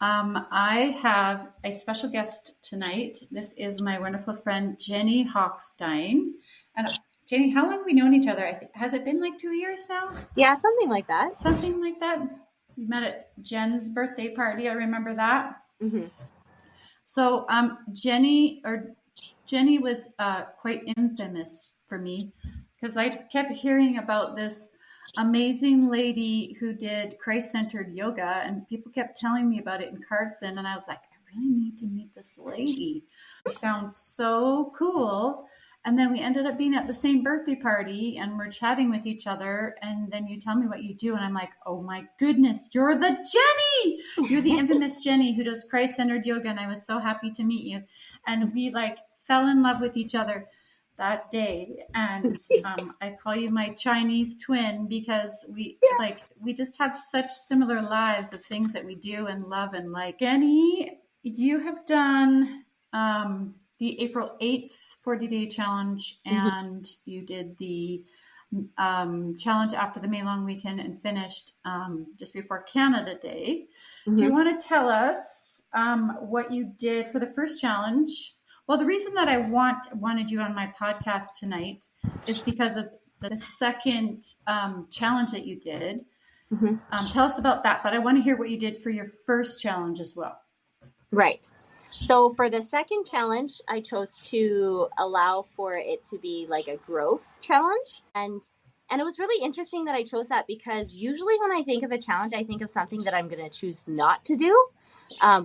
I have a special guest tonight. This is my wonderful friend, Jenny Hochstein. And Jenny, how long have we known each other? Has it been like 2 years now? Yeah, something like that. Something like that. We met at Jen's birthday party. I remember that. Mm-hmm. So, Jenny was quite infamous for me because I kept hearing about this amazing lady who did Christ-centered yoga, and people kept telling me about it in Carson, and I was like, I really need to meet this lady. It sounds so cool. And then we ended up being at the same birthday party, and we're chatting with each other, and then you tell me what you do, and I'm like, oh my goodness, you're the Jenny! You're the infamous Jenny who does Christ-centered yoga, and I was so happy to meet you. And we fell in love with each other that day. And I call you my Chinese twin because we just have such similar lives of things that we do and love and like. Jenny, you have done the April 8th 40-day challenge, and you did the challenge after the May long weekend and finished just before Canada Day. Do you want to tell us what you did for the first challenge? Well, the reason that I wanted you on my podcast tonight is because of the second challenge that you did. Tell us about that, but I want to hear what you did for your first challenge as well. Right. So for the second challenge, I chose to allow for it to be like a growth challenge. And it was really interesting that I chose that because usually when I think of a challenge, I think of something that I'm going to choose not to do,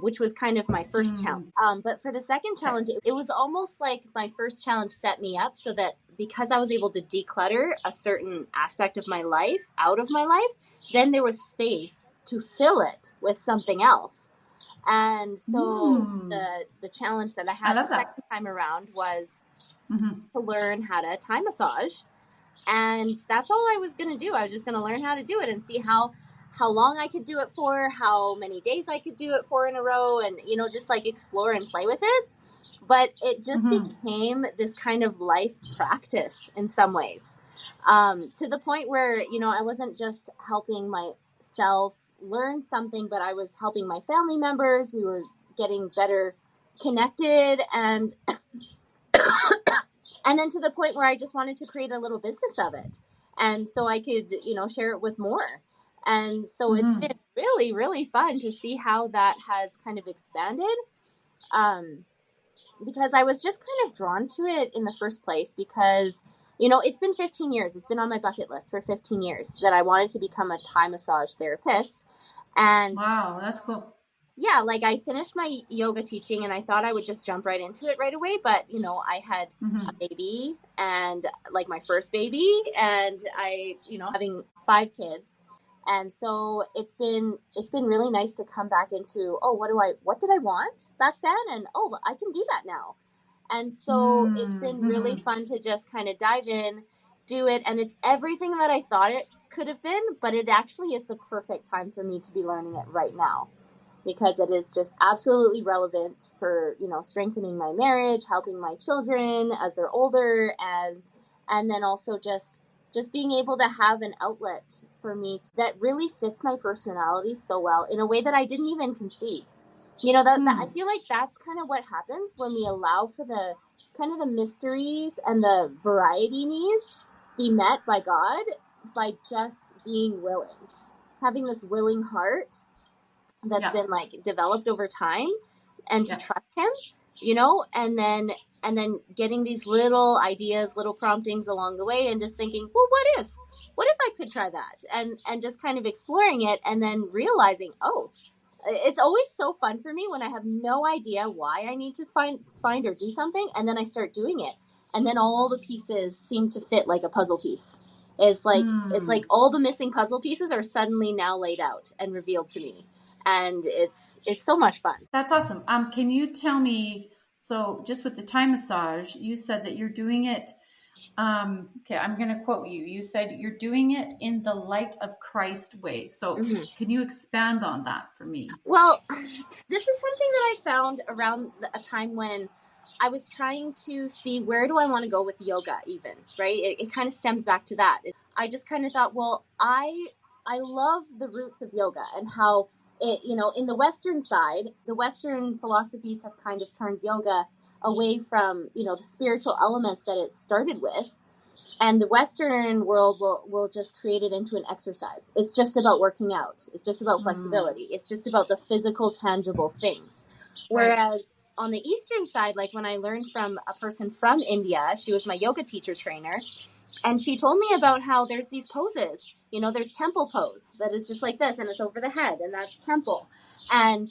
which was kind of my first challenge. But for the second challenge, it was almost like my first challenge set me up so that because I was able to declutter a certain aspect of my life out of my life, then there was space to fill it with something else. And so the challenge that I had the second time around was to learn how to Thai massage. And that's all I was going to do. I was just going to learn how to do it and see how long I could do it for, how many days I could do it for in a row, and, just explore and play with it. But it just became this kind of life practice in some ways, to the point where, I wasn't just helping myself learn something, but I was helping my family members. We were getting better connected, and and then to the point where I just wanted to create a little business of it, and so I could share it with more. And so it's been really, really fun to see how that has kind of expanded, because I was just kind of drawn to it in the first place because it's been 15 years. It's been on my bucket list for 15 years that I wanted to become a Thai massage therapist. And wow, that's cool. Yeah, I finished my yoga teaching and I thought I would just jump right into it right away. But, I had a baby and my first baby, and I, having 5 kids. And so it's been really nice to come back into, what did I want back then? And, I can do that now. And so it's been really fun to just kind of dive in, do it. And it's everything that I thought it could have been, but it actually is the perfect time for me to be learning it right now, because it is just absolutely relevant for, strengthening my marriage, helping my children as they're older, and then also just being able to have an outlet for me that really fits my personality so well in a way that I didn't even conceive. That I feel like that's kind of what happens when we allow for the kind of the mysteries and the variety needs be met by God by just being willing, having this willing heart that's been developed over time, and to trust him, and then getting these little ideas, little promptings along the way, and just thinking, well, what if I could try that, and just kind of exploring it, and then realizing, it's always so fun for me when I have no idea why I need to find or do something, and then I start doing it, and then all the pieces seem to fit like a puzzle piece. It's like all the missing puzzle pieces are suddenly now laid out and revealed to me, and it's so much fun. That's awesome. Can you tell me, so just with the Thai massage, you said that you're doing it. Okay, I'm going to quote you. You said you're doing it in the light of Christ way. So can you expand on that for me? Well, this is something that I found around a time when I was trying to see, where do I want to go with yoga even, right? It kind of stems back to that. I just kind of thought, well, I love the roots of yoga and how in the Western side, the Western philosophies have kind of turned yoga away from, the spiritual elements that it started with. And the Western world will just create it into an exercise. It's just about working out. It's just about flexibility. It's just about the physical, tangible things. Right. Whereas on the Eastern side, like when I learned from a person from India, she was my yoga teacher trainer, and she told me about how there's these poses. There's temple pose that is just like this, and it's over the head, and that's temple. And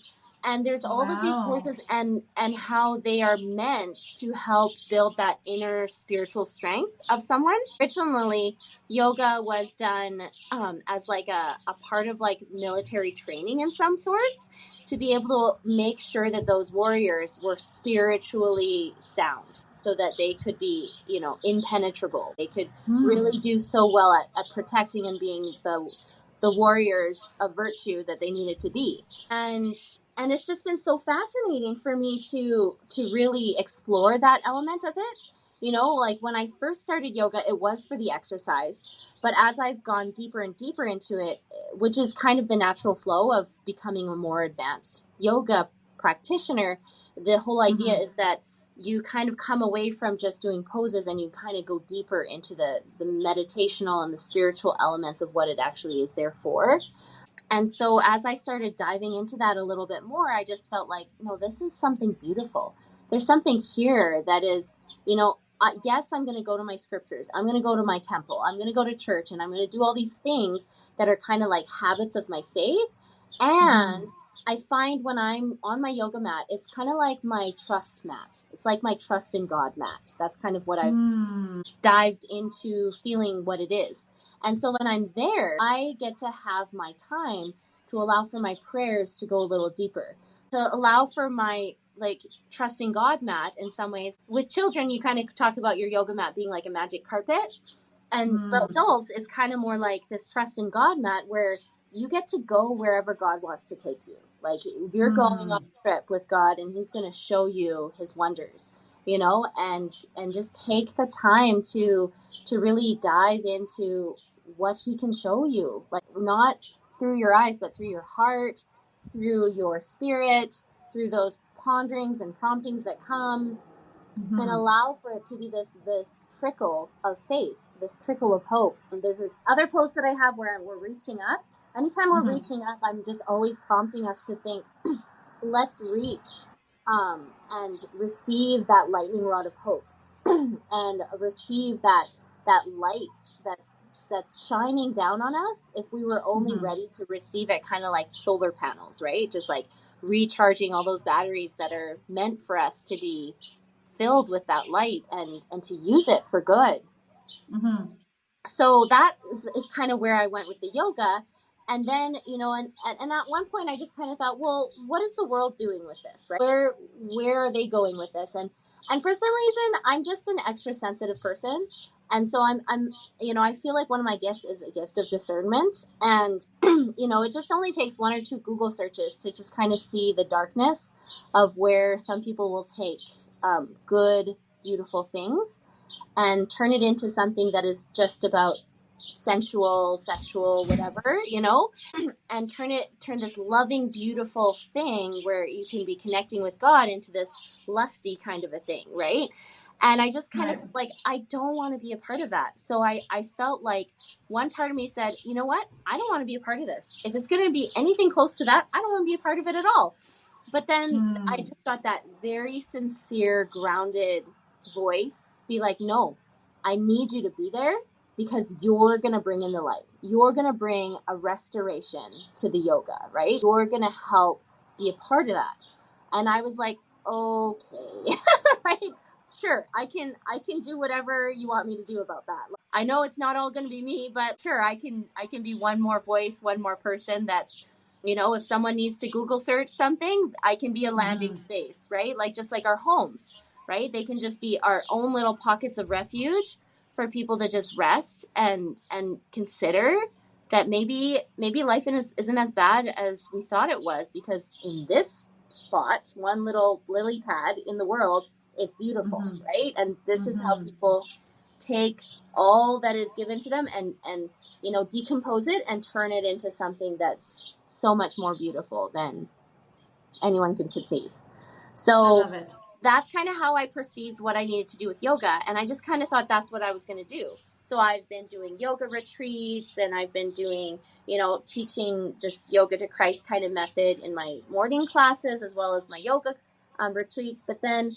there's all of these poses, and how they are meant to help build that inner spiritual strength of someone. Originally, yoga was done as like a part of like military training in some sorts, to be able to make sure that those warriors were spiritually sound, so that they could be, impenetrable. They could really do so well at protecting and being the warriors of virtue that they needed to be. And it's just been so fascinating for me to really explore that element of it. Like when I first started yoga, it was for the exercise. But as I've gone deeper and deeper into it, which is kind of the natural flow of becoming a more advanced yoga practitioner, the whole idea is that you kind of come away from just doing poses, and you kind of go deeper into the meditational and the spiritual elements of what it actually is there for. And so as I started diving into that a little bit more, I just felt like, no, this is something beautiful. There's something here that is, yes, I'm going to go to my scriptures. I'm going to go to my temple. I'm going to go to church, and I'm going to do all these things that are kind of like habits of my faith. And I find when I'm on my yoga mat, it's kind of like my trust mat. It's like my trust in God mat. That's kind of what I've dived into, feeling what it is. And so when I'm there, I get to have my time to allow for my prayers to go a little deeper, to allow for my like trusting God mat in some ways. With children, you kind of talk about your yoga mat being like a magic carpet. And for adults, it's kind of more like this trust in God mat, where you get to go wherever God wants to take you. Like you're going on a trip with God, and he's going to show you his wonders, and just take the time to really dive into what he can show you, like not through your eyes, but through your heart, through your spirit, through those ponderings and promptings that come, and allow for it to be this trickle of faith, this trickle of hope. And there's this other post that I have where we're reaching up. Anytime we're reaching up, I'm just always prompting us to think, let's reach and receive that lightning rod of hope and receive that light that's shining down on us. If we were only ready to receive it, kind of like solar panels, right? Just like recharging all those batteries that are meant for us to be filled with that light and to use it for good. So that is kind of where I went with the yoga. And then, and at one point I just kind of thought, well, what is the world doing with this, right? Where are they going with this? And for some reason, I'm just an extra sensitive person. And so I'm I feel like one of my gifts is a gift of discernment. And, it just only takes one or two Google searches to just kind of see the darkness of where some people will take good, beautiful things and turn it into something that is just about sensual, sexual, whatever, and turn this loving, beautiful thing where you can be connecting with God into this lusty kind of a thing, right? And I just kind of like, I don't want to be a part of that. So I felt like one part of me said, you know what? I don't want to be a part of this. If it's going to be anything close to that, I don't want to be a part of it at all. But then I just got that very sincere, grounded voice be like, no, I need you to be there, because you're going to bring in the light. You're going to bring a restoration to the yoga, right? You're going to help be a part of that. And I was like, okay, right? Sure, I can do whatever you want me to do about that. I know it's not all going to be me, but sure, I can be one more voice, one more person that's, if someone needs to Google search something, I can be a landing space, right? Like just like our homes, right? They can just be our own little pockets of refuge for people to just rest and consider that maybe life isn't as bad as we thought it was, because in this spot, one little lily pad in the world, it's beautiful, right? And this is how people take all that is given to them and decompose it and turn it into something that's so much more beautiful than anyone can conceive. I So love it. that's kind of how I perceived what I needed to do with yoga. And I just kind of thought that's what I was going to do. So I've been doing yoga retreats, and I've been doing, teaching this yoga to Christ kind of method in my morning classes, as well as my yoga retreats. But then,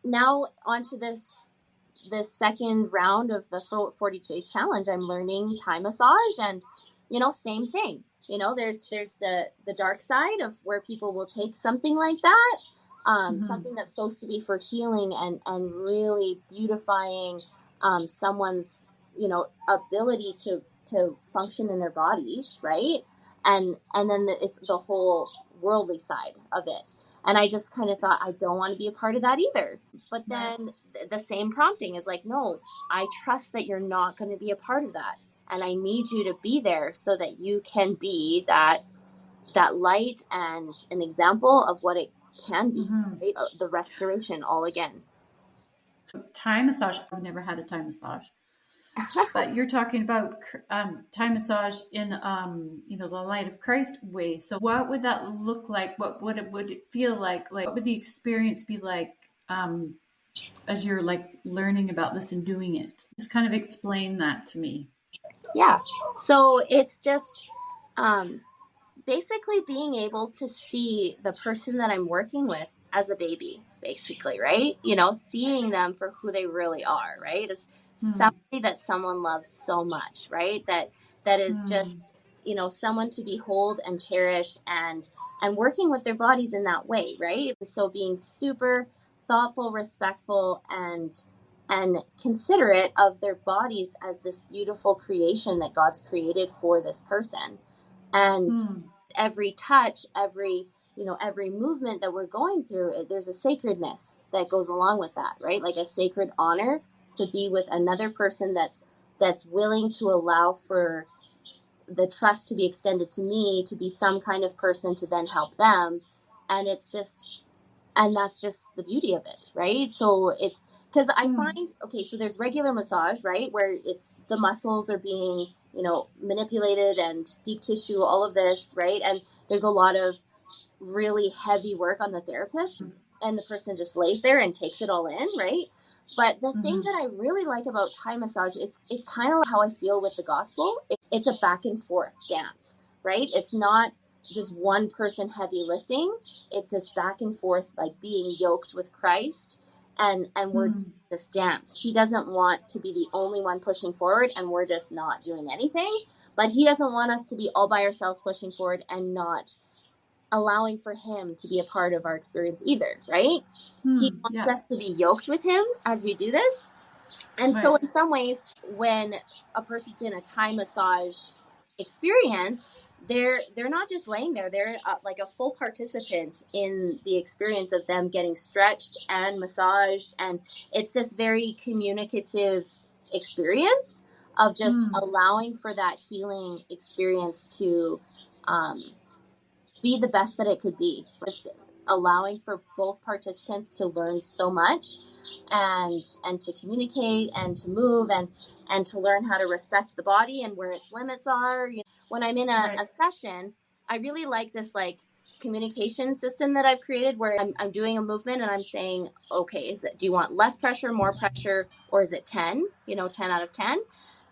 now onto this second round of the 40-day challenge, I'm learning Thai massage, and, same thing. There's the dark side of where people will take something like that, something that's supposed to be for healing and really beautifying someone's, ability to function in their bodies, right? And then it's the whole worldly side of it. And I just kind of thought, I don't want to be a part of that either. But then the same prompting is like, no, I trust that you're not going to be a part of that. And I need you to be there so that you can be that light and an example of what it can be, right? The restoration all again. So Thai massage, I've never had a Thai massage. But you're talking about Thai massage in, the light of Christ way. So what would that look like? What would it feel like? Like, what would the experience be like as you're like learning about this and doing it? Just kind of explain that to me. Yeah. So it's just basically being able to see the person that I'm working with as a baby, basically, right? Seeing them for who they really are, right? As somebody that someone loves so much, right? That is just, someone to behold and cherish, and working with their bodies in that way, right? So being super thoughtful, respectful, and considerate of their bodies as this beautiful creation that God's created for this person. And every touch, every movement that we're going through, there's a sacredness that goes along with that, right? Like a sacred honor to be with another person that's willing to allow for the trust to be extended to me, to be some kind of person to then help them. And that's just the beauty of it, right? So it's because I find, okay, so there's regular massage, right, where it's the muscles are being, manipulated, and deep tissue, all of this, right? And there's a lot of really heavy work on the therapist, and the person just lays there and takes it all in, right? But the thing that I really like about Thai massage, it's kind of like how I feel with the gospel. It's a back and forth dance, right? It's not just one person heavy lifting. It's this back and forth, like being yoked with Christ, and we're doing this dance. He doesn't want to be the only one pushing forward, and we're just not doing anything. But he doesn't want us to be all by ourselves pushing forward and not allowing for him to be a part of our experience either, right? He wants us to be yoked with him as we do this. And so in some ways, when a person's in a Thai massage experience, they're not just laying there. They're like a full participant in the experience of them getting stretched and massaged. And it's this very communicative experience of just allowing for that healing experience to be the best that it could be. Just allowing for both participants to learn so much, and to communicate, and to move, and to learn how to respect the body and where its limits are. When I'm in a session, I really like this communication system that I've created, where I'm doing a movement and I'm saying, okay, do you want less pressure, more pressure, or is it 10, 10 out of 10?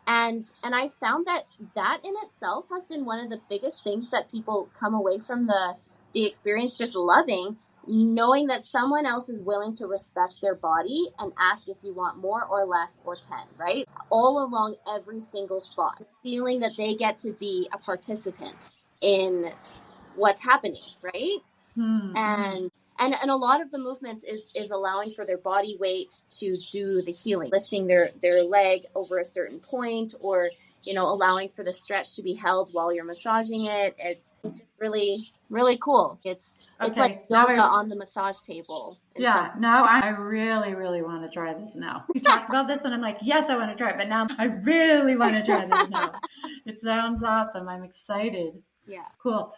And I found that in itself has been one of the biggest things that people come away from the experience just loving, knowing that someone else is willing to respect their body and ask if you want more or less or 10, right? All along every single spot, feeling that they get to be a participant in what's happening, right? And a lot of the movements is allowing for their body weight to do the healing, lifting their leg over a certain point, or allowing for the stretch to be held while you're massaging it. It's just really, really cool. It's like yoga on the massage table. Yeah, now I really, really want to try this now. We talked about this and I'm like, yes, I want to try it, but now I really want to try this now. It sounds awesome. I'm excited. Yeah. Cool.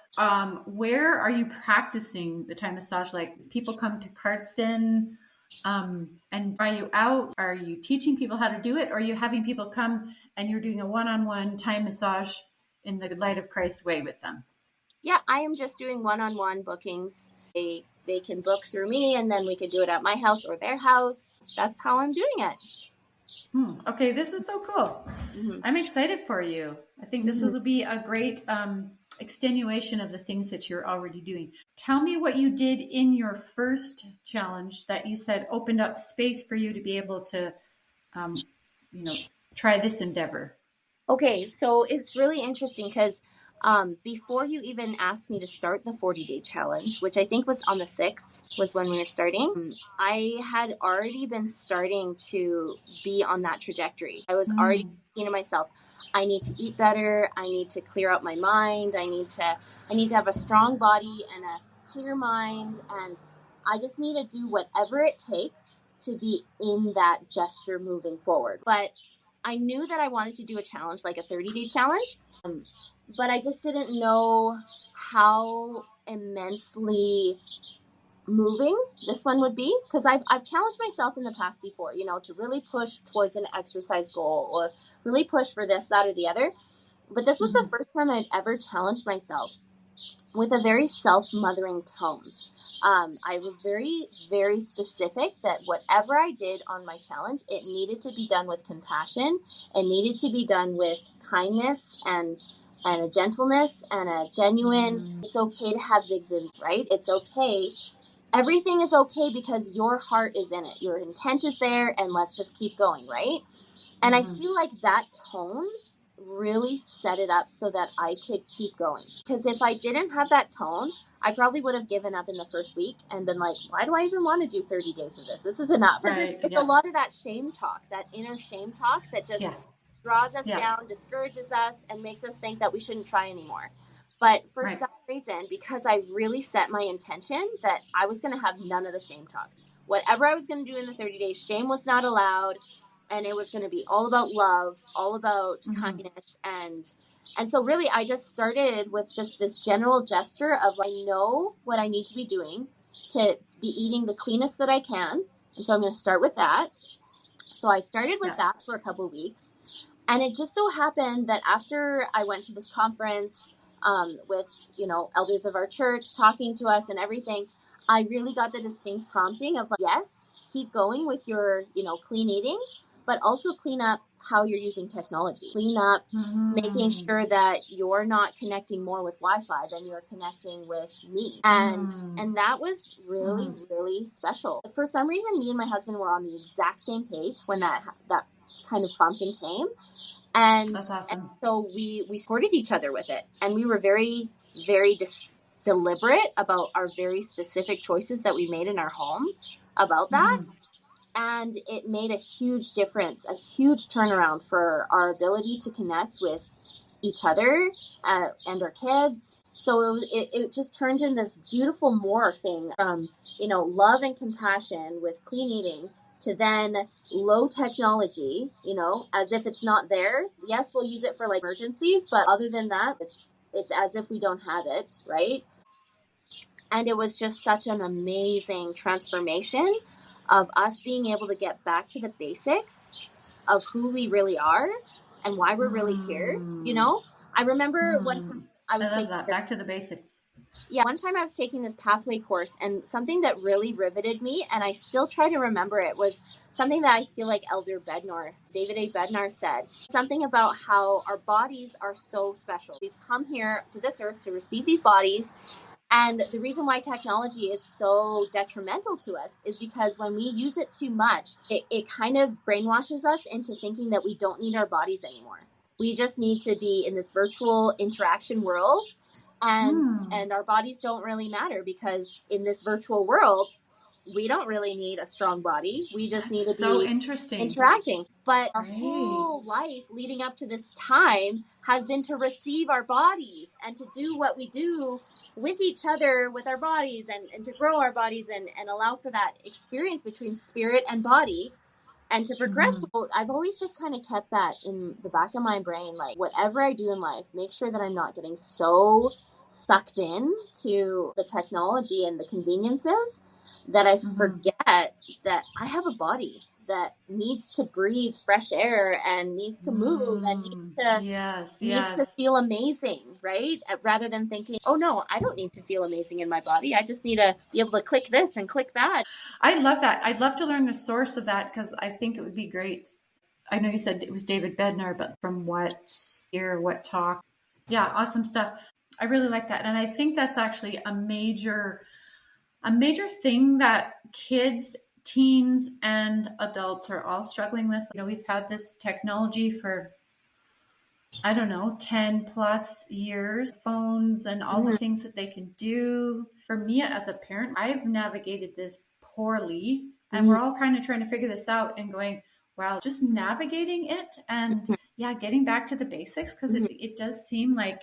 Where are you practicing the Thai massage? Like, people come to Cardston and try you out? Are you teaching people how to do it? Or are you having people come and you're doing a one-on-one Thai massage in the light of Christ way with them? Yeah, I am just doing one-on-one bookings. They can book through me, and then we could do it at my house or their house. That's how I'm doing it. Okay, this is so cool. Mm-hmm. I'm excited for you. I think this Mm-hmm. will be a great extenuation of the things that you're already doing. Tell me what you did in your first challenge that you said opened up space for you to be able to, um, you know, try this endeavor. Okay, so it's really interesting because before you even asked me to start the 40-day challenge, which I think was on the 6th, was when we were starting, I had already been starting to be on that trajectory. I was already thinking to myself, I need to eat better. I need to clear out my mind. I need to have a strong body and a clear mind. And I just need to do whatever it takes to be in that gesture moving forward. But I knew that I wanted to do a challenge, like a 30-day challenge, but I just didn't know how immensely moving this one would be, because I've challenged myself in the past before, to really push towards an exercise goal or really push for this, that, or the other. But this was the first time I'd ever challenged myself with a very self-mothering tone. I was very, very specific that whatever I did on my challenge, it needed to be done with compassion. It needed to be done with kindness and a gentleness and a genuine, it's okay to have zigs and right? It's okay. Everything is okay because your heart is in it. Your intent is there, and let's just keep going, right? And I feel like that tone really set it up so that I could keep going. Because if I didn't have that tone, I probably would have given up in the first week and been like, why do I even want to do 30 days of this? This is enough. Right. It's a lot of that shame talk, that inner shame talk that just draws us down, discourages us, and makes us think that we shouldn't try anymore. But for some reason, because I really set my intention that I was going to have none of the shame talk. Whatever I was going to do in the 30 days, shame was not allowed. And it was going to be all about love, all about kindness. And so really, I just started with just this general gesture of, like, I know what I need to be doing to be eating the cleanest that I can. And so I'm going to start with that. So I started with that for a couple of weeks. And it just so happened that after I went to this conference with, elders of our church talking to us and everything, I really got the distinct prompting of, like, yes, keep going with your, clean eating, but also clean up how you're using technology. Clean up, making sure that you're not connecting more with Wi-Fi than you're connecting with me. And that was really, really special. For some reason, me and my husband were on the exact same page when that kind of prompting came. And, that's awesome. And so we supported each other with it. And we were very, very deliberate about our very specific choices that we made in our home about that. And it made a huge difference, a huge turnaround for our ability to connect with each other and our kids. So it just turned in this beautiful morphing from, love and compassion with clean eating to then low technology, as if it's not there. Yes, we'll use it for like emergencies, but other than that, it's as if we don't have it, right? And it was just such an amazing transformation of us being able to get back to the basics of who we really are and why we're really here. I remember one time I was taking back to the basics. Yeah, one time I was taking this pathway course, and something that really riveted me, and I still try to remember it, was something that I feel like Elder Bednar, David A. Bednar, said. Something about how our bodies are so special. We've come here to this earth to receive these bodies. And the reason why technology is so detrimental to us is because when we use it too much, it kind of brainwashes us into thinking that we don't need our bodies anymore. We just need to be in this virtual interaction world, and our bodies don't really matter, because in this virtual world, we don't really need a strong body. We just need to be interacting. But our whole life leading up to this time has been to receive our bodies and to do what we do with each other, with our bodies, and to grow our bodies and allow for that experience between spirit and body and to progress. I've always just kind of kept that in the back of my brain, like, whatever I do in life, make sure that I'm not getting so sucked in to the technology and the conveniences that I forget that I have a body that needs to breathe fresh air and needs to move and needs to feel amazing, right? Rather than thinking, oh no, I don't need to feel amazing in my body. I just need to be able to click this and click that. I love that. I'd love to learn the source of that because I think it would be great. I know you said it was David Bednar, but from what year, what talk? Yeah, awesome stuff. I really like that. And I think that's actually a major thing that kids, teens, and adults are all struggling with. You know, we've had this technology for, I don't know, 10 plus years, phones and all the things that they can do. For me as a parent, I've navigated this poorly, and we're all kind of trying to figure this out and going, wow, just navigating it and getting back to the basics, because it does seem like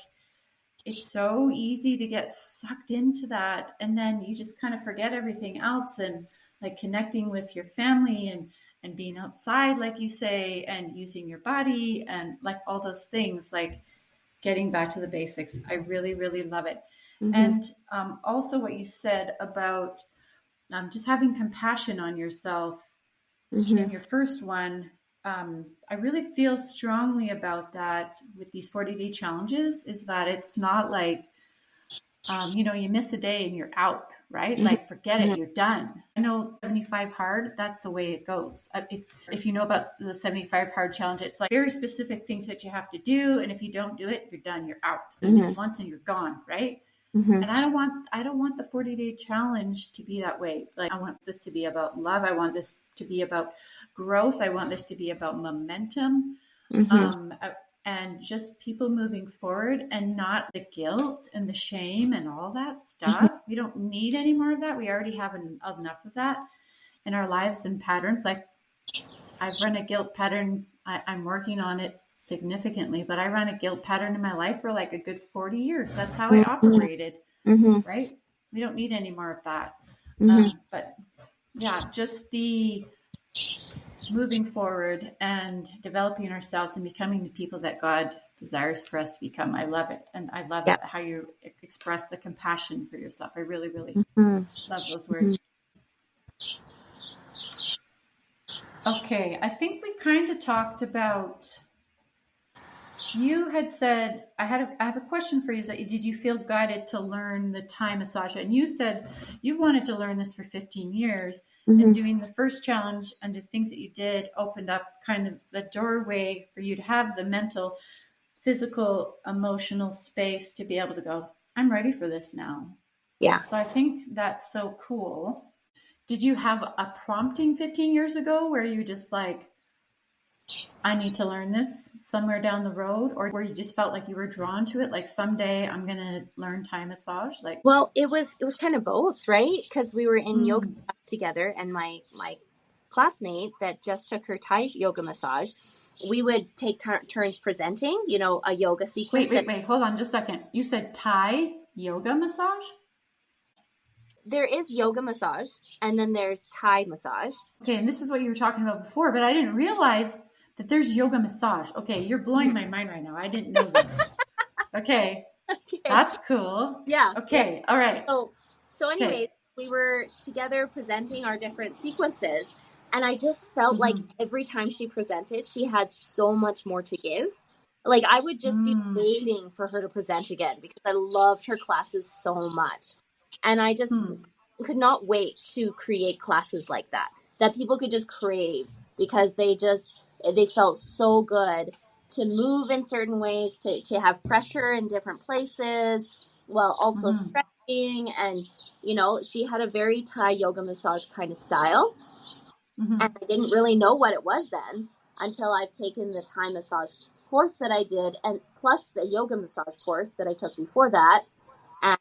it's so easy to get sucked into that, and then you just kind of forget everything else, and like connecting with your family and being outside, like you say, and using your body and like all those things, like getting back to the basics. I really, really love it. And also what you said about just having compassion on yourself in your first one. I really feel strongly about that with these 40-day challenges, is that it's not like, you miss a day and you're out, right? Like, forget it, you're done. I know 75 hard, that's the way it goes. If you know about the 75 hard challenge, it's like very specific things that you have to do. And if you don't do it, you're done, you're out. It's once and you're gone, right? And I don't want the 40-day challenge to be that way. Like, I want this to be about love. I want this to be about growth. I want this to be about momentum. And just people moving forward, and not the guilt and the shame and all that stuff. We don't need any more of that. We already have enough of that in our lives and patterns. Like, I've run a guilt pattern. I'm working on it significantly, but I ran a guilt pattern in my life for like a good 40 years. That's how I operated, right? We don't need any more of that. But yeah, just the moving forward and developing ourselves and becoming the people that God desires for us to become. I love it. And I love it how you express the compassion for yourself. I really, really love those words. Okay. I think we kind of talked about, you had said, I have a question for you. Did you feel guided to learn the Thai massage? And you said you've wanted to learn this for 15 years. And doing the first challenge and the things that you did opened up kind of the doorway for you to have the mental, physical, emotional space to be able to go, I'm ready for this now. Yeah. So I think that's so cool. Did you have a prompting 15 years ago where you just like, I need to learn this somewhere down the road, or where you just felt like you were drawn to it, like someday I'm going to learn Thai massage? Like, well, it was kind of both, right? Because we were in yoga class together, and my classmate that just took her Thai yoga massage, we would take turns presenting, a yoga sequence. Wait, hold on just a second. You said Thai yoga massage? There is yoga massage, and then there's Thai massage. Okay, and this is what you were talking about before, but I didn't realize that there's yoga massage. Okay, you're blowing my mind right now. I didn't know this. Okay, that's cool. Yeah. Okay, all right. So anyway, we were together presenting our different sequences, and I just felt like every time she presented, she had so much more to give. Like, I would just be waiting for her to present again, because I loved her classes so much. And I just could not wait to create classes like that people could just crave, because they felt so good to move in certain ways, to have pressure in different places, while also stretching. And, she had a very Thai yoga massage kind of style. And I didn't really know what it was then, until I've taken the Thai massage course that I did, and plus the yoga massage course that I took before that. And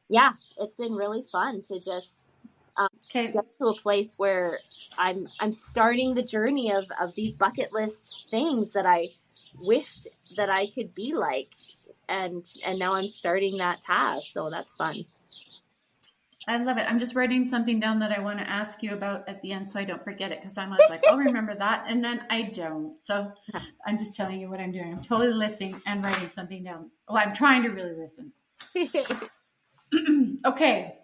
yeah, it's been really fun to just get to a place where I'm starting the journey of these bucket list things that I wished that I could be like, and now I'm starting that path. So that's fun. I love it. I'm just writing something down that I want to ask you about at the end, so I don't forget it, because I'm always like, I'll remember that, and then I don't. So I'm just telling you what I'm doing. I'm totally listening and writing something down. Well, I'm trying to really listen. Okay.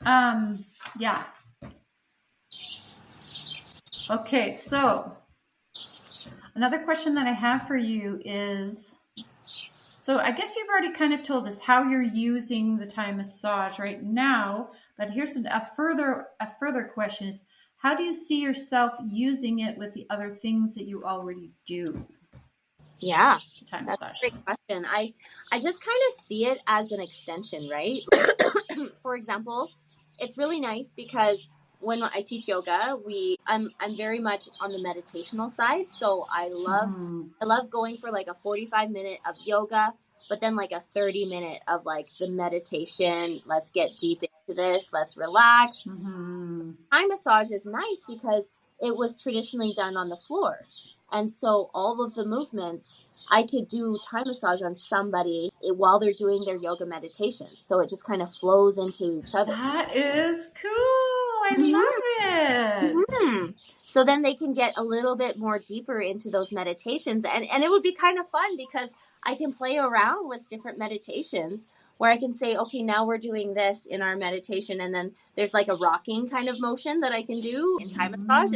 Yeah. Okay, so another question that I have for you is, so I guess you've already kind of told us how you're using the Thai massage right now, but here's a further question is, how do you see yourself using it with the other things that you already do? Yeah, The Thai that's a massage. great question. I just kind of see it as an extension, right? For example, it's really nice because when I teach yoga, I'm very much on the meditational side. So Mm-hmm. I love going for like a 45-minute of yoga, but then like a 30-minute of like the meditation. Let's get deep into this. Let's relax. Mm-hmm. Thai massage is nice because it was traditionally done on the floor. And so all of the movements, I could do Thai massage on somebody while they're doing their yoga meditation. So it just kind of flows into each other. That is cool. I love it. Mm-hmm. So then they can get a little bit more deeper into those meditations. And it would be kind of fun because I can play around with different meditations where I can say, okay, now we're doing this in our meditation. And then there's like a rocking kind of motion that I can do in Thai massage.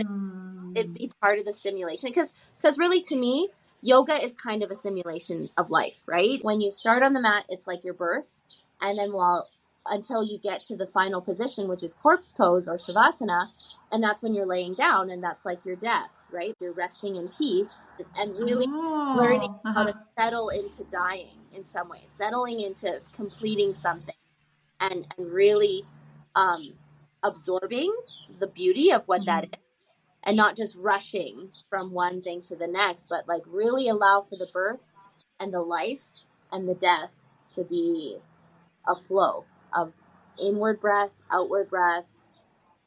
It'd Mm. be part of the simulation. Because really, to me, yoga is kind of a simulation of life, right? When you start on the mat, it's like your birth. And then until you get to the final position, which is corpse pose or shavasana, and that's when you're laying down, and that's like your death, right? You're resting in peace and really learning Oh, how uh-huh. to settle into dying in some way, settling into completing something, and really um, absorbing the beauty of what that Mhm. is, and not just rushing from one thing to the next, but like really allow for the birth and the life and the death to be a flow of inward breath, outward breath,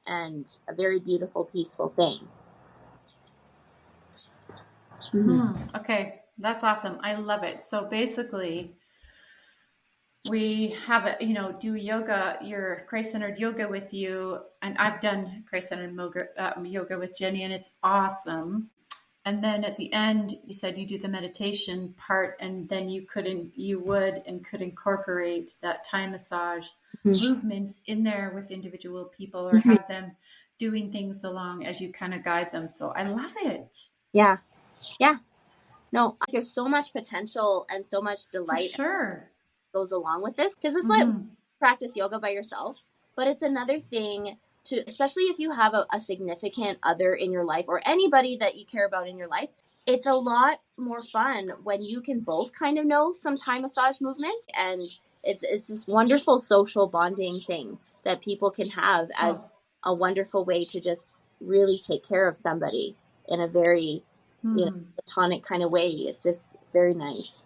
and a very beautiful, peaceful thing. Okay, that's awesome. I love it. So basically, we have a, do yoga, your Christ-centered yoga with you, and I've done Christ-centered yoga with Jenny, and it's awesome. And then at the end, you said you do the meditation part, and then you would and could incorporate that Thai massage Mm-hmm. movements in there with individual people, or Mm-hmm. have them doing things along as you kind of guide them. So I love it. Yeah. Yeah. No, there's so much potential and so much For delight sure. goes along with this, because it's like Mm-hmm. practice yoga by yourself, but it's another thing to, especially if you have a significant other in your life or anybody that you care about in your life, it's a lot more fun when you can both kind of know some Thai massage movements, and it's this wonderful social bonding thing that people can have as Oh. a wonderful way to just really take care of somebody in a very, Hmm. platonic kind of way. It's just very nice.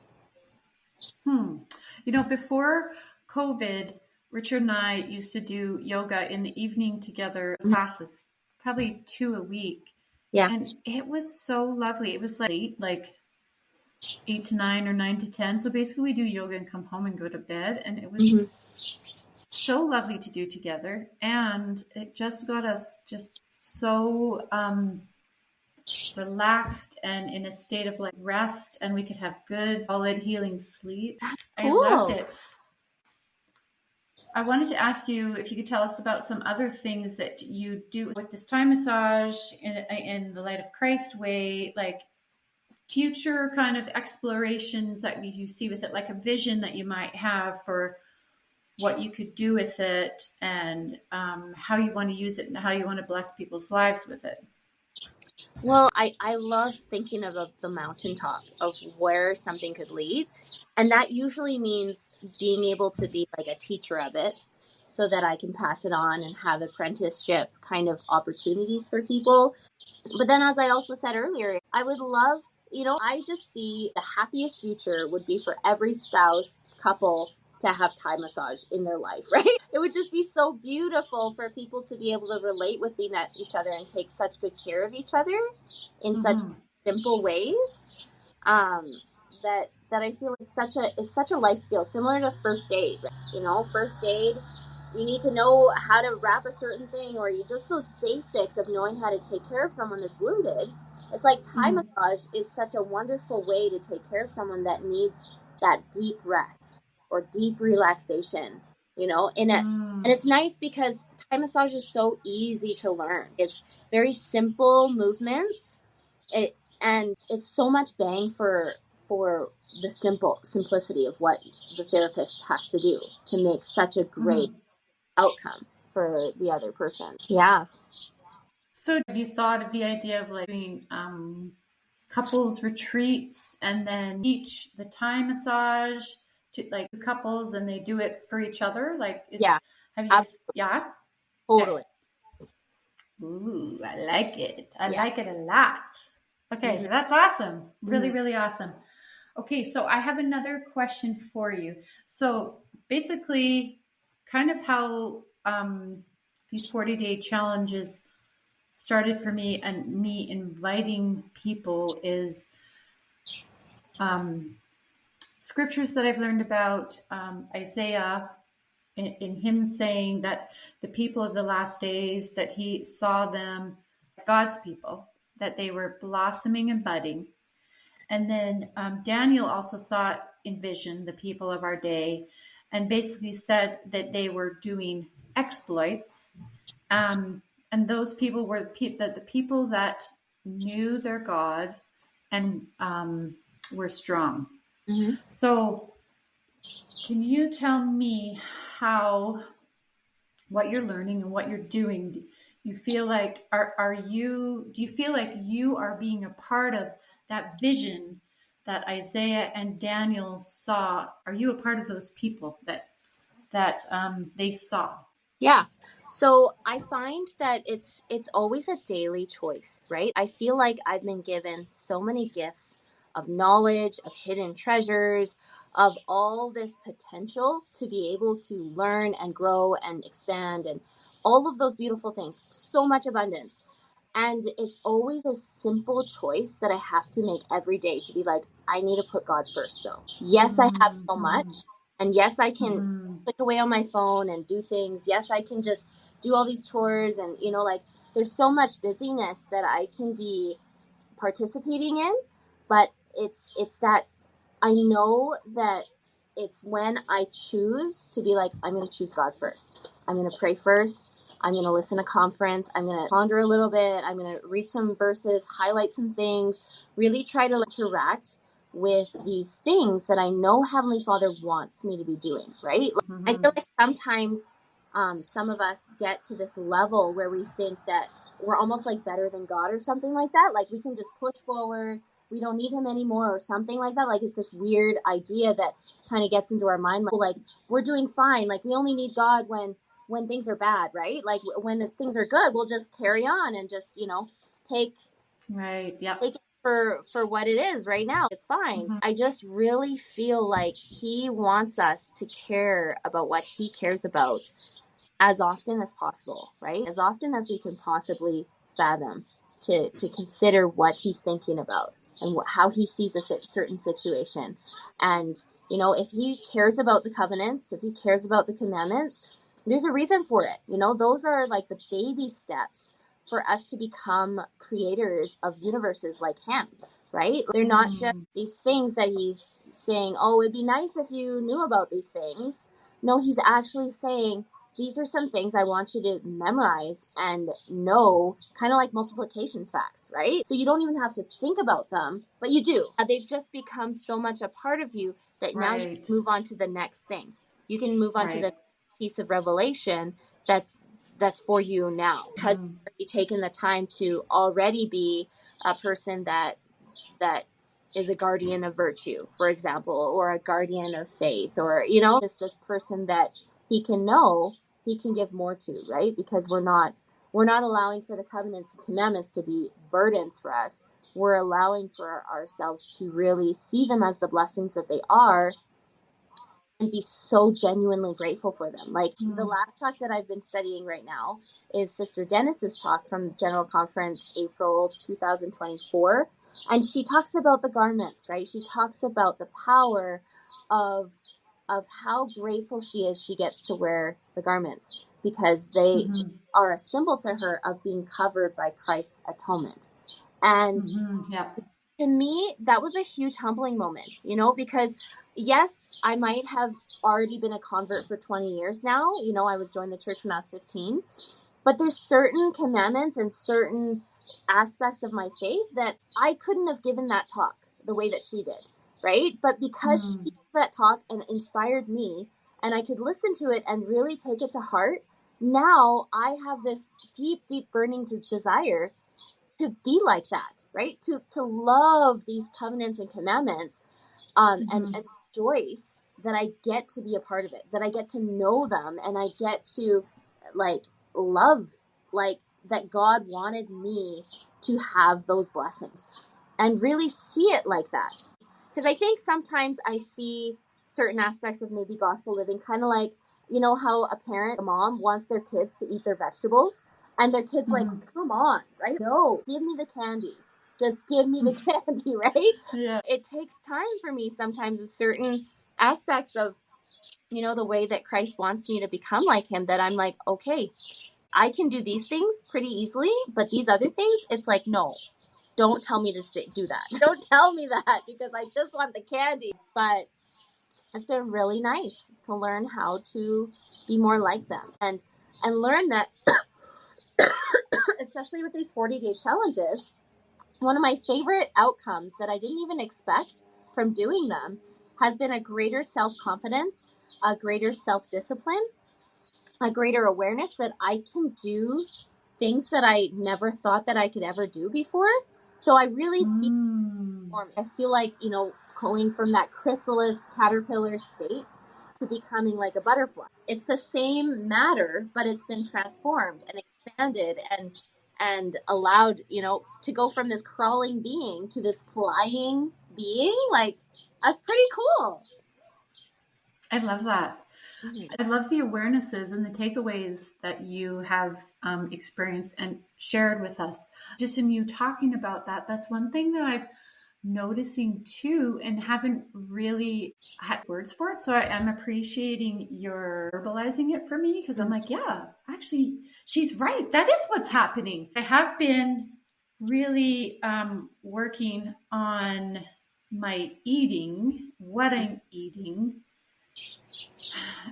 Hmm. Before COVID, Richard and I used to do yoga in the evening together, classes, probably two a week. Yeah. And it was so lovely. It was like 8 to 9 or 9 to 10. So basically, we do yoga and come home and go to bed. And it was Hmm. so lovely to do together. And it just got us just so relaxed and in a state of like rest. And we could have good, solid, healing sleep. I loved Cool. it. I wanted to ask you if you could tell us about some other things that you do with this Thai massage in the Light of Christ way, like future kind of explorations that you see with it, like a vision that you might have for what you could do with it, and how you want to use it and how you want to bless people's lives with it. Well, I love thinking of the mountaintop of where something could lead. And that usually means being able to be like a teacher of it so that I can pass it on and have apprenticeship kind of opportunities for people. But then, as I also said earlier, I would love, I just see the happiest future would be for every spouse, couple to have Thai massage in their life, right? It would just be so beautiful for people to be able to relate with each other and take such good care of each other in such Mm-hmm. simple ways. Um, that I feel it's such a life skill, similar to first aid. First aid, you need to know how to wrap a certain thing, or you just those basics of knowing how to take care of someone that's wounded. It's like Thai Mm-hmm. massage is such a wonderful way to take care of someone that needs that deep rest or deep relaxation and it's nice because Thai massage is so easy to learn. It's very simple movements. And it's so much bang for the simplicity of what the therapist has to do to make such a great outcome for the other person. Yeah. So have you thought of the idea of like doing couples retreats and then teach the Thai massage to like couples and they do it for each other? Like, Yeah. have you, Absolutely. yeah? Totally. Ooh, I like it. I Yeah. like it a lot. Okay, that's awesome. Really, really awesome. Okay, so I have another question for you. So basically, kind of how these 40-day challenges started for me and me inviting people is scriptures that I've learned about Isaiah in him saying that the people of the last days, that he saw them, God's people, that they were blossoming and budding. And then Daniel also saw in vision the people of our day and basically said that they were doing exploits. And those people were the people that knew their God and were strong. Mm-hmm. So can you tell me how what you're learning and what you're doing, you feel like do you feel like you are being a part of that vision that Isaiah and Daniel saw? Are you a part of those people that they saw? Yeah. So I find that it's always a daily choice, right? I feel like I've been given so many gifts of knowledge, of hidden treasures, of all this potential to be able to learn and grow and expand and all of those beautiful things. So much abundance. And it's always a simple choice that I have to make every day to be like, I need to put God first, though. Yes, I have so much. And yes, I can click away on my phone and do things. Yes, I can just do all these chores. And, like there's so much busyness that I can be participating in. But it's that I know that it's when I choose to be like, I'm going to choose God first. I'm going to pray first. I'm going to listen to conference. I'm going to ponder a little bit. I'm going to read some verses, highlight some things, really try to interact with these things that I know Heavenly Father wants me to be doing, right? I feel like sometimes some of us get to this level where we think that we're almost like better than God or something like that. Like we can just push forward. We don't need him anymore or something like that. Like it's this weird idea that kind of gets into our mind. Like we're doing fine. Like we only need God when things are bad, right? Like when things are good, we'll just carry on and just, take it for what it is right now. It's fine. I just really feel like he wants us to care about what he cares about as often as possible, right? As often as we can possibly fathom to consider what he's thinking about and how he sees a certain situation. And, if he cares about the covenants, if he cares about the commandments, there's a reason for it. Those are like the baby steps for us to become creators of universes like him, right? They're not just these things that he's saying, oh, it'd be nice if you knew about these things. No, he's actually saying, these are some things I want you to memorize and know, kind of like multiplication facts, right? So you don't even have to think about them, but you do. They've just become so much a part of you that now you can move on to the next thing. You can move on to the next piece of revelation that's for you now, because you've taken the time to already be a person that is a guardian of virtue, for example, or a guardian of faith, or just this person that he can know, he can give more to, right? Because we're not allowing for the covenants and commandments to be burdens for us. We're allowing for ourselves to really see them as the blessings that they are and be so genuinely grateful for them. Like the last talk that I've been studying right now is Sister Dennis's talk from General Conference April 2024. And she talks about the garments, right? She talks about the power of how grateful she is she gets to wear the garments, because they are a symbol to her of being covered by Christ's atonement. And to me, that was a huge humbling moment, because yes, I might have already been a convert for 20 years now. You know, I was joined the church when I was 15. But there's certain commandments and certain aspects of my faith that I couldn't have given that talk the way that she did, right? But because she gave that talk and inspired me, and I could listen to it and really take it to heart, now I have this deep, deep burning desire to be like that, right? To love these covenants and commandments, and rejoice that I get to be a part of it, that I get to know them, and I get to like love, like that God wanted me to have those blessings and really see it like that. Because I think sometimes I see certain aspects of maybe gospel living kind of like, you know, how a parent, a mom wants their kids to eat their vegetables and their kids like, come on, right? No, give me the candy. Just give me the candy, right? Yeah. It takes time for me sometimes with certain aspects of, you know, the way that Christ wants me to become like him, that I'm like, okay, I can do these things pretty easily, but these other things, it's like, no, don't tell me to do that. Don't tell me that because I just want the candy. But it's been really nice to learn how to be more like them and learn that, especially with these 40-day challenges, one of my favorite outcomes that I didn't even expect from doing them has been a greater self-confidence, a greater self-discipline, a greater awareness that I can do things that I never thought that I could ever do before. So I really feel like, you know, going from that chrysalis caterpillar state to becoming like a butterfly. It's the same matter, but it's been transformed and expanded and allowed, you know, to go from this crawling being to this flying being. Like, that's pretty cool. I love that. I love the awarenesses and the takeaways that you have experienced and shared with us. Just in you talking about that, that's one thing that I'm noticing too and haven't really had words for it. So I am appreciating your verbalizing it for me because I'm like, yeah, actually, she's right. That is what's happening. I have been really working on my eating, what I'm eating,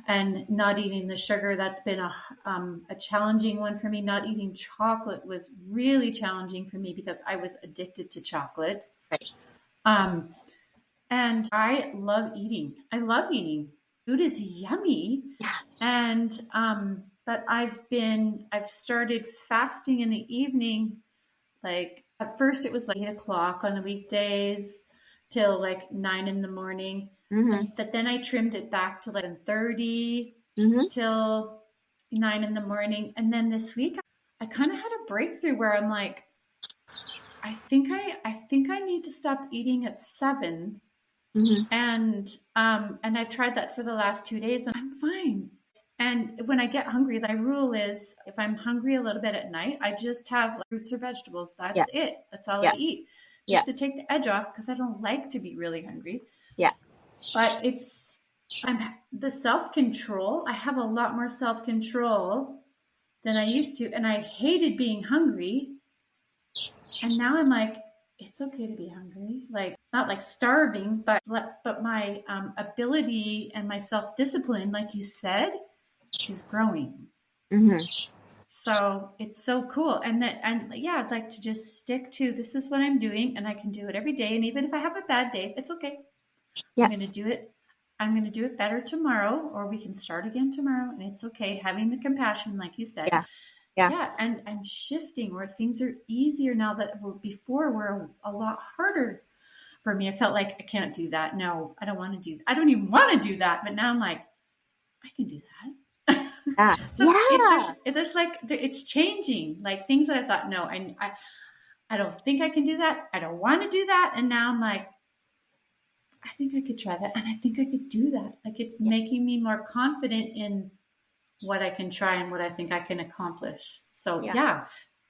and not eating the sugar. That's been a challenging one for me. Not eating chocolate was really challenging for me because I was addicted to chocolate. Right. And I love eating. I love eating. Food is yummy. Yeah. And but I've started fasting in the evening. Like at first it was like 8 o'clock on the weekdays till like 9 in the morning. But then I trimmed it back to like 11:30 till 9 in the morning. And then this week I kind of had a breakthrough where I'm like, I think I need to stop eating at 7. And I've tried that for the last 2 days and I'm fine. And when I get hungry, my rule is if I'm hungry a little bit at night, I just have like fruits or vegetables. That's it. That's all I eat. Just to take the edge off because I don't like to be really hungry. Yeah. But I'm the self-control. I have a lot more self-control than I used to. And I hated being hungry. And now I'm like, it's okay to be hungry. Like, not like starving, but my ability and my self-discipline, like you said, is growing. So it's so cool. And yeah, I'd like to just stick to this is what I'm doing and I can do it every day. And even if I have a bad day, it's okay. Yeah. I'm going to do it better tomorrow, or we can start again tomorrow. And it's okay. Having the compassion, like you said. Yeah. And shifting where things are easier now that before were a lot harder for me. I felt like I can't do that. No, I don't want to do that. I don't even want to do that. But now I'm like, I can do that. Yeah. So there's like, it's changing. Like things that I thought, no, I don't think I can do that. I don't want to do that. And now I'm like, I think I could try that. And I think I could do that. Like it's making me more confident in what I can try and what I think I can accomplish. So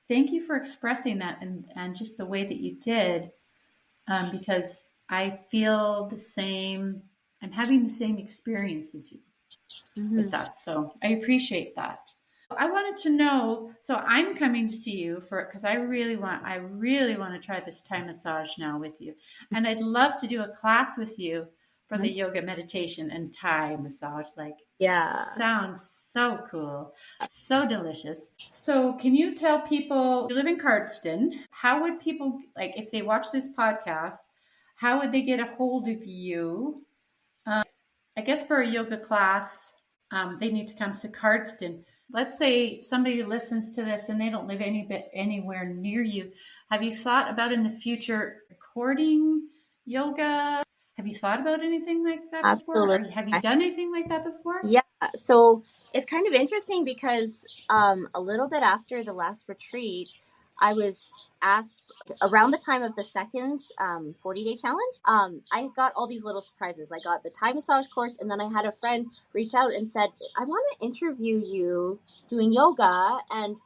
thank you for expressing that and just the way that you did, because I feel the same. I'm having the same experience as you with that. So I appreciate that. I wanted to know, so I'm coming to see you because I really want to try this Thai massage now with you. And I'd love to do a class with you, for the yoga meditation and Thai massage. Like, Yeah. sounds so cool, so delicious. So, can you tell people, you live in Cardston, how would people, like, if they watch this podcast, how would they get a hold of you? I guess for a yoga class, they need to come to Cardston. Let's say somebody listens to this and they don't live anywhere near you. Have you thought about in the future recording yoga? Have you thought about anything like that before? Or Absolutely. have you done anything like that before? Yeah. So it's kind of interesting because a little bit after the last retreat, I was asked around the time of the second 40-day challenge. I got all these little surprises. I got the Thai massage course, and then I had a friend reach out and said, I want to interview you doing yoga. And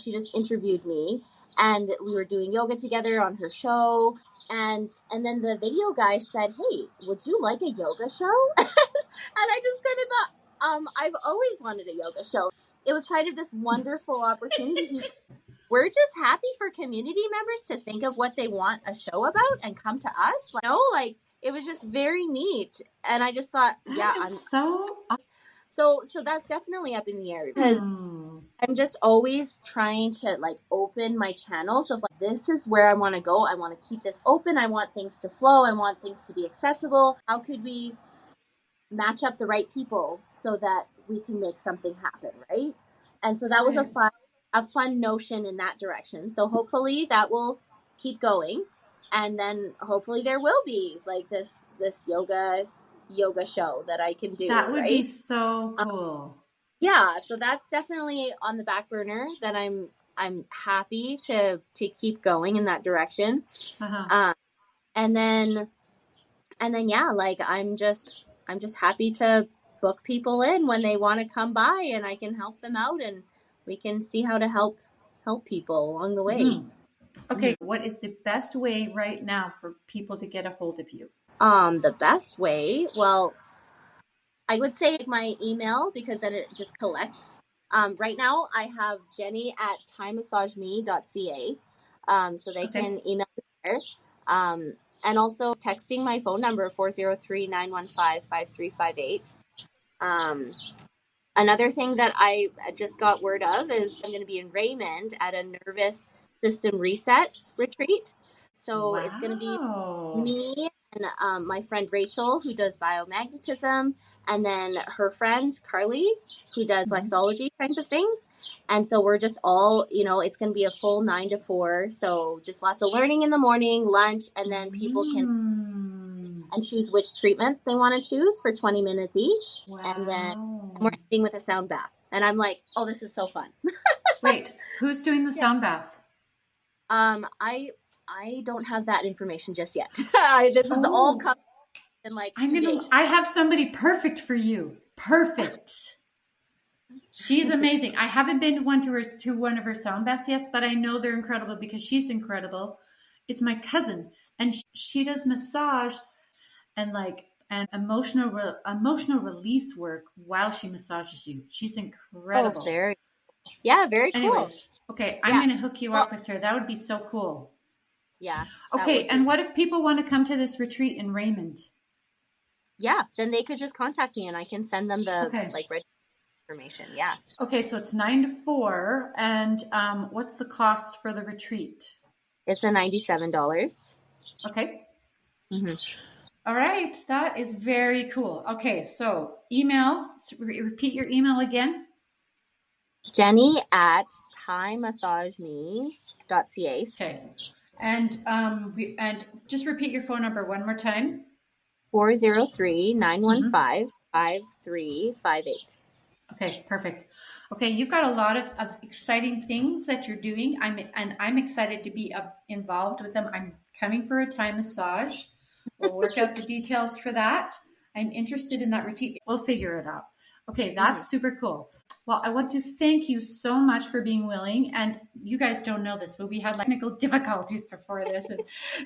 she just interviewed me, and we were doing yoga together on her show. And then the video guy said, hey, would you like a yoga show? And I just kind of thought, I've always wanted a yoga show. It was kind of this wonderful opportunity. We're just happy for community members to think of what they want a show about and come to us. Like it was just very neat. And I just thought, so that's definitely up in the air because I'm just always trying to like open my channels of like, this is where I want to go. I want to keep this open. I want things to flow. I want things to be accessible. How could we match up the right people so that we can make something happen, right? And so that was a fun notion in that direction. So hopefully that will keep going, and then hopefully there will be like this yoga show that I can do. That would be so cool. Yeah, so that's definitely on the back burner that I'm happy to keep going in that direction. And then yeah, like I'm just happy to book people in when they want to come by, and I can help them out, and we can see how to help people along the way. Okay, what is the best way right now for people to get a hold of you? The best way, well, I would say my email, because then it just collects. Right now I have Jenny at thaimassageme.ca, so they can email me there. And also texting my phone number, 403-915-5358. Another thing that I just got word of is I'm going to be in Raymond at a nervous system reset retreat. So It's going to be me and my friend Rachel, who does biomagnetism, and then her friend Carly, who does flexology kinds of things. And so we're just all, it's going to be a full 9 to 4. So just lots of learning in the morning, lunch, and then people can and choose which treatments they want to choose for 20 minutes each. And then we're ending with a sound bath. And I'm like, oh, this is so fun. Wait, who's doing the sound bath? I don't have that information just yet. This is all coming in like 2 days. I have somebody perfect for you. Perfect. She's amazing. I haven't been to one of her sound baths yet, but I know they're incredible because she's incredible. It's my cousin, and she does massage and emotional release work while she massages you. She's incredible. Oh, very cool. Okay, I'm going to hook you up with her. That would be so cool. Yeah. Okay, and what if people want to come to this retreat in Raymond? Yeah, then they could just contact me and I can send them the information. Yeah. Okay, so it's 9 to 4, and what's the cost for the retreat? It's $97. Okay. All right, that is very cool. Okay, so email. Repeat your email again. Jenny at thaimassageme.ca. Okay. And just repeat your phone number one more time. 403-915-5358. Okay, perfect. Okay, you've got a lot of exciting things that you're doing. I'm excited to be involved with them. I'm coming for a Thai massage. We'll work out the details for that. I'm interested in that retreat. We'll figure it out. Okay, that's super cool. Well, I want to thank you so much for being willing. And you guys don't know this, but we had technical difficulties before this. And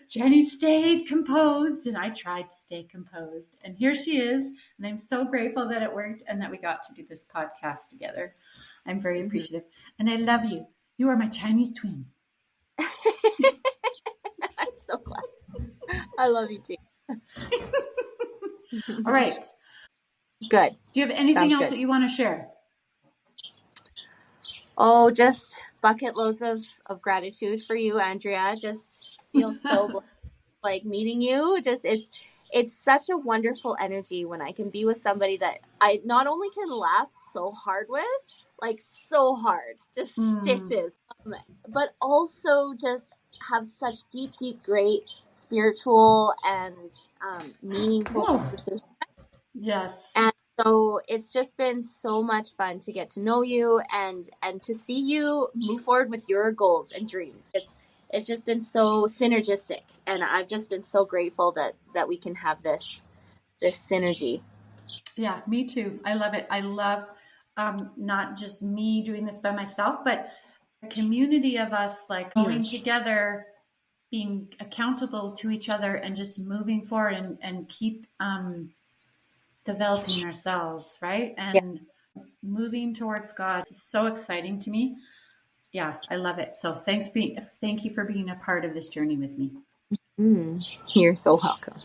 Jenny stayed composed, and I tried to stay composed. And here she is. And I'm so grateful that it worked and that we got to do this podcast together. I'm very appreciative. And I love you. You are my Chinese twin. I'm so glad. I love you too. All right. Good. Do you have anything Sounds else good. that you want to share? Oh, just bucket loads of gratitude for you, Andrea. Just feel so blessed, like meeting you. Just it's such a wonderful energy when I can be with somebody that I not only can laugh so hard with, like so hard, just stitches, but also just have such deep, great spiritual and meaningful Whoa. conversations. Yes. And so it's just been so much fun to get to know you and to see you move forward with your goals and dreams. It's just been so synergistic, and I've just been so grateful that we can have this synergy. Yeah, me too. I love it. I love not just me doing this by myself, but a community of us like going together, being accountable to each other, and just moving forward and keep developing ourselves, right? Yeah. And moving towards God. It's so exciting to me. Yeah, I love it. So thank you for being a part of this journey with me. You're so welcome.